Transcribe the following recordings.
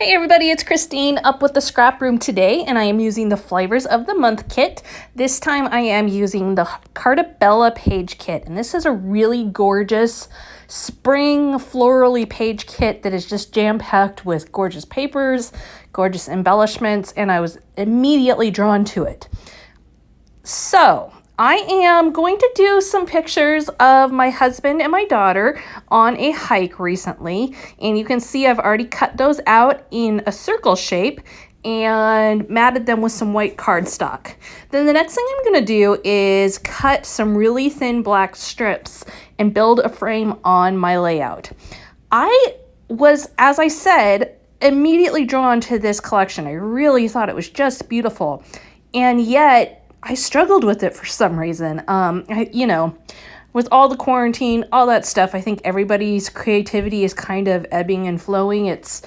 Hey everybody, it's Christine up with the Scrap Room today, and I am using the Flavors of the Month kit. This time I am using the Cartabella page kit, and this is a really gorgeous spring florally page kit that is just jam-packed with gorgeous papers, gorgeous embellishments, and I was immediately drawn to it. So, I am going to do some pictures of my husband and my daughter on a hike recently, and you can see I've already cut those out in a circle shape and matted them with some white cardstock. Then the next thing I'm going to do is cut some really thin black strips and build a frame on my layout. I was, as I said, immediately drawn to this collection. I really thought it was just beautiful, and yet I struggled with it for some reason. With all the quarantine, all that stuff, I think everybody's creativity is kind of ebbing and flowing. It's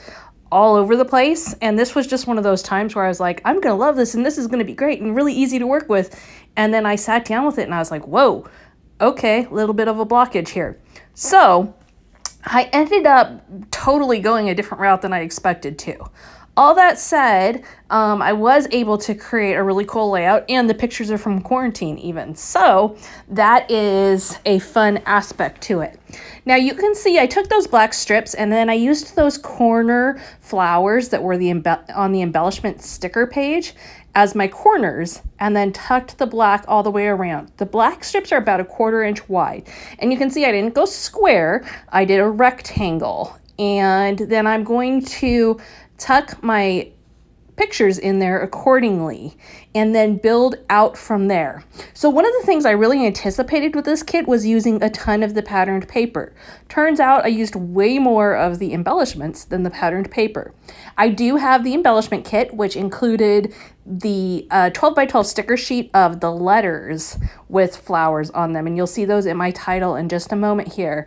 all over the place. And this was just one of those times where I was like, I'm going to love this and this is going to be great and really easy to work with. And then I sat down with it and I was like, whoa, okay, a little bit of a blockage here. So I ended up totally going a different route than I expected to. All that said, I was able to create a really cool layout, and the pictures are from quarantine even. So that is a fun aspect to it. Now you can see I took those black strips and then I used those corner flowers that were on the embellishment sticker page as my corners, and then tucked the black all the way around. The black strips are about 1/4 inch wide, and you can see I didn't go square, I did a rectangle. And then I'm going to tuck my pictures in there accordingly and then build out from there. So one of the things I really anticipated with this kit was using a ton of the patterned paper. Turns out I used way more of the embellishments than the patterned paper. I do have the embellishment kit, which included the 12 by 12 sticker sheet of the letters with flowers on them, and you'll see those in my title in just a moment here.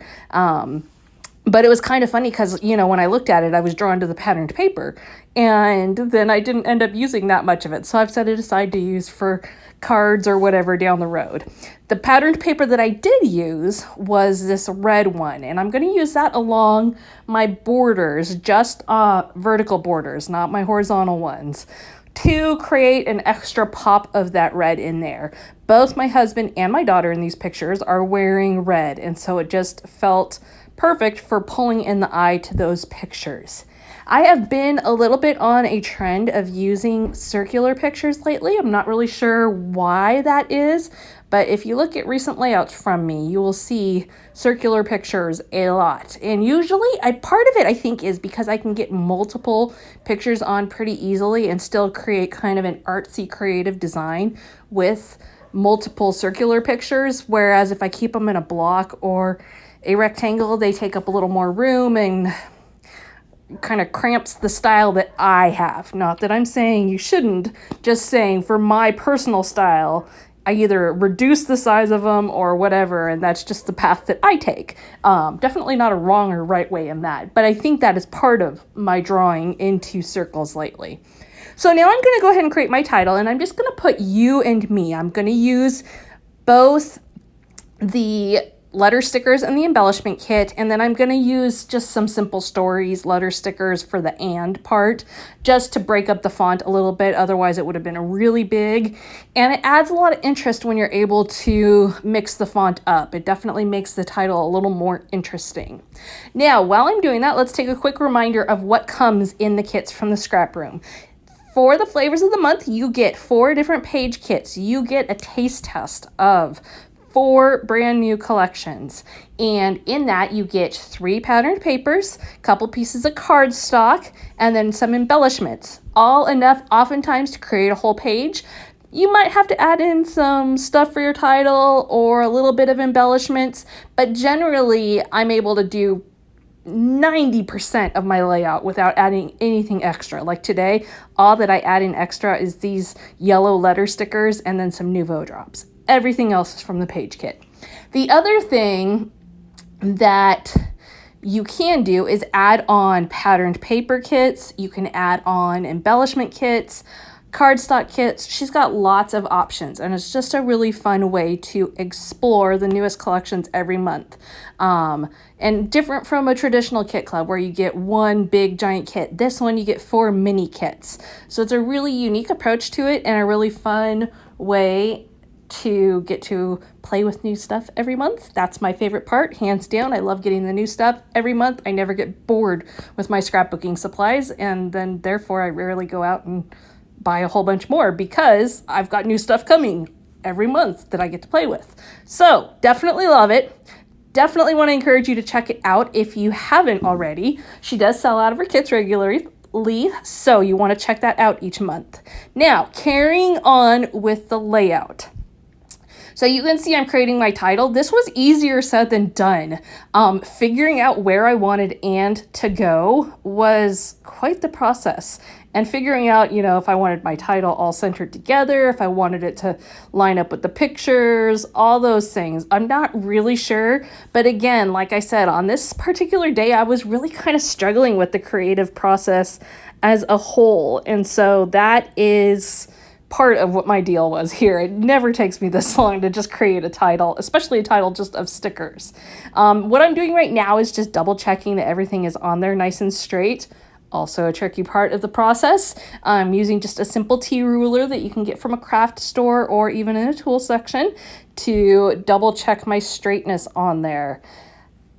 But it was kind of funny because, when I looked at it, I was drawn to the patterned paper, and then I didn't end up using that much of it. So I've set it aside to use for cards or whatever down the road. The patterned paper that I did use was this red one, and I'm going to use that along my borders, just vertical borders, not my horizontal ones, to create an extra pop of that red in there. Both my husband and my daughter in these pictures are wearing red, and so it just felt perfect for pulling in the eye to those pictures. I have been a little bit on a trend of using circular pictures lately. I'm not really sure why that is, but if you look at recent layouts from me, you will see circular pictures a lot. And usually, part of it I think is because I can get multiple pictures on pretty easily and still create kind of an artsy creative design with multiple circular pictures, whereas if I keep them in a block or a rectangle, they take up a little more room and kind of cramps the style that I have. Not that I'm saying you shouldn't, just saying for my personal style, I either reduce the size of them or whatever, and that's just the path that I take. Definitely not a wrong or right way in that, but I think that is part of my drawing into circles lately. So now I'm going to go ahead and create my title, and I'm just going to put you and me. I'm going to use both the letter stickers and the embellishment kit, and then I'm going to use just some simple stories letter stickers for the and part, just to break up the font a little bit. Otherwise it would have been really big, and it adds a lot of interest when you're able to mix the font up. It definitely makes the title a little more interesting. Now, while I'm doing that, let's take a quick reminder of what comes in the kits from the Scrap Room. For the Flavors of the Month, you get 4 different page kits. You get a taste test of 4 brand new collections, and in that you get 3 patterned papers, a couple pieces of cardstock, and then some embellishments, all enough oftentimes to create a whole page. You might have to add in some stuff for your title or a little bit of embellishments, but generally I'm able to do 90% of my layout without adding anything extra. Like today, all that I add in extra is these yellow letter stickers and then some Nouveau drops. Everything else is from the page kit. The other thing that you can do is add on patterned paper kits. You can add on embellishment kits, cardstock kits. She's got lots of options, and it's just a really fun way to explore the newest collections every month. And different from a traditional kit club where you get one big giant kit. This one you get 4 mini kits. So it's a really unique approach to it and a really fun way to get to play with new stuff every month. That's my favorite part, hands down. I love getting the new stuff every month. I never get bored with my scrapbooking supplies, and then therefore I rarely go out and buy a whole bunch more because I've got new stuff coming every month that I get to play with. So definitely love it. Definitely want to encourage you to check it out if you haven't already. She does sell out of her kits regularly, so you want to check that out each month. Now, carrying on with the layout. So you can see I'm creating my title. This was easier said than done. Figuring out where I wanted "and" to go was quite the process. And figuring out, if I wanted my title all centered together, if I wanted it to line up with the pictures, all those things. I'm not really sure. But again, like I said, on this particular day, I was really kind of struggling with the creative process as a whole. And so that is part of what my deal was here. It never takes me this long to just create a title, especially a title just of stickers. What I'm doing right now is just double checking that everything is on there nice and straight. Also a tricky part of the process. I'm using just a simple T ruler that you can get from a craft store or even in a tool section to double check my straightness on there.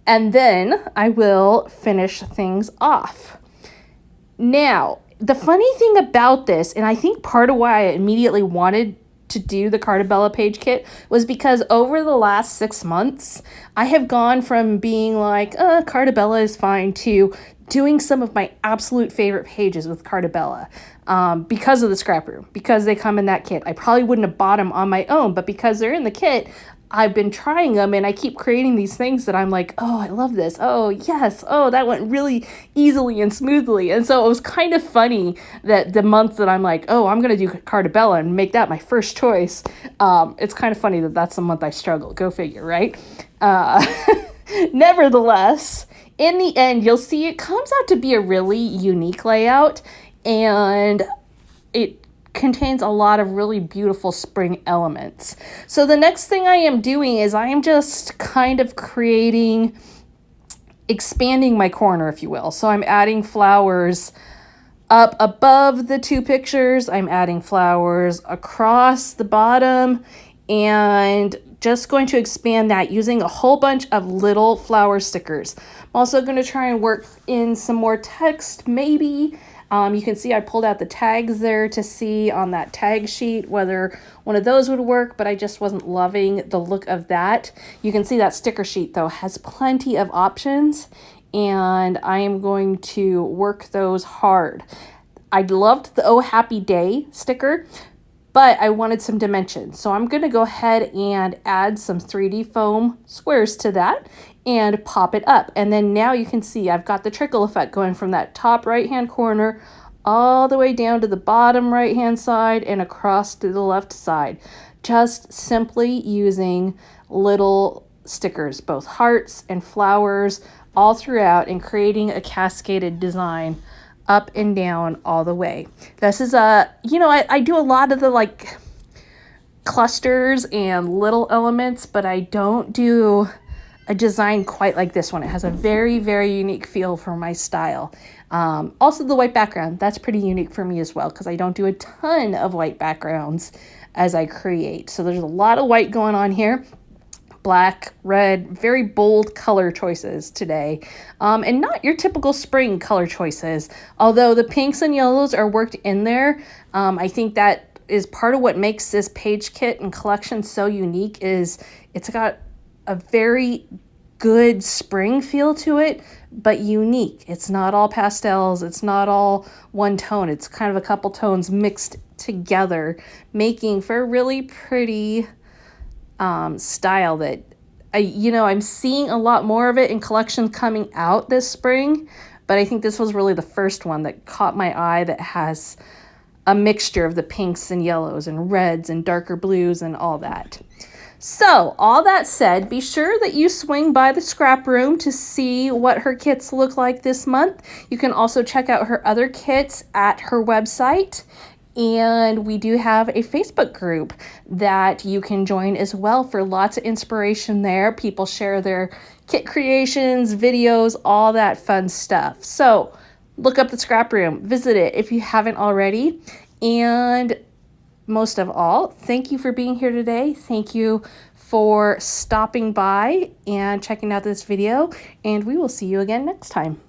And then I will finish things off. Now, the funny thing about this, and I think part of why I immediately wanted to do the Cartabella page kit, was because over the last 6 months, I have gone from being like, Cartabella is fine, to doing some of my absolute favorite pages with Cartabella because of the ScrapRoom, because they come in that kit. I probably wouldn't have bought them on my own, but because they're in the kit, I've been trying them, and I keep creating these things that I'm like, oh, I love this. Oh, yes. Oh, that went really easily and smoothly. And so it was kind of funny that the month that I'm like, oh, I'm going to do Cartabella and make that my first choice. It's kind of funny that that's the month I struggle. Go figure, right? Nevertheless, in the end, you'll see it comes out to be a really unique layout, and it contains a lot of really beautiful spring elements. So the next thing I am doing is I am just kind of expanding my corner, if you will. So I'm adding flowers up above the 2 pictures. I'm adding flowers across the bottom, and just going to expand that using a whole bunch of little flower stickers. I'm also going to try and work in some more text, maybe. You can see I pulled out the tags there to see on that tag sheet whether one of those would work, but I just wasn't loving the look of that. You can see that sticker sheet, though, has plenty of options, and I am going to work those hard. I loved the Oh Happy Day sticker, but I wanted some dimension. So I'm going to go ahead and add some 3D foam squares to that and pop it up. And then now you can see I've got the trickle effect going from that top right-hand corner all the way down to the bottom right-hand side and across to the left side. Just simply using little stickers, both hearts and flowers all throughout, and creating a cascaded design up and down all the way. This is I do a lot of the clusters and little elements, but I don't do a design quite like this one. It has a very, very unique feel for my style. Also the white background, that's pretty unique for me as well, because I don't do a ton of white backgrounds as I create. So there's a lot of white going on here. Black, red, very bold color choices today. And not your typical spring color choices. Although the pinks and yellows are worked in there, I think that is part of what makes this page kit and collection so unique. Is it's got a very good spring feel to it, but unique. It's not all pastels. It's not all one tone. It's kind of a couple tones mixed together, making for a really pretty style that I'm seeing a lot more of it in collections coming out this spring, but I think this was really the first one that caught my eye that has a mixture of the pinks and yellows and reds and darker blues and all that. So all that said, be sure that you swing by the ScrapRoom to see what her kits look like this month. You can also check out her other kits at her website. And we do have a Facebook group that you can join as well for lots of inspiration there. People share their kit creations, videos, all that fun stuff. So look up the Scrap Room, visit it if you haven't already. And most of all, thank you for being here today. Thank you for stopping by and checking out this video. And we will see you again next time.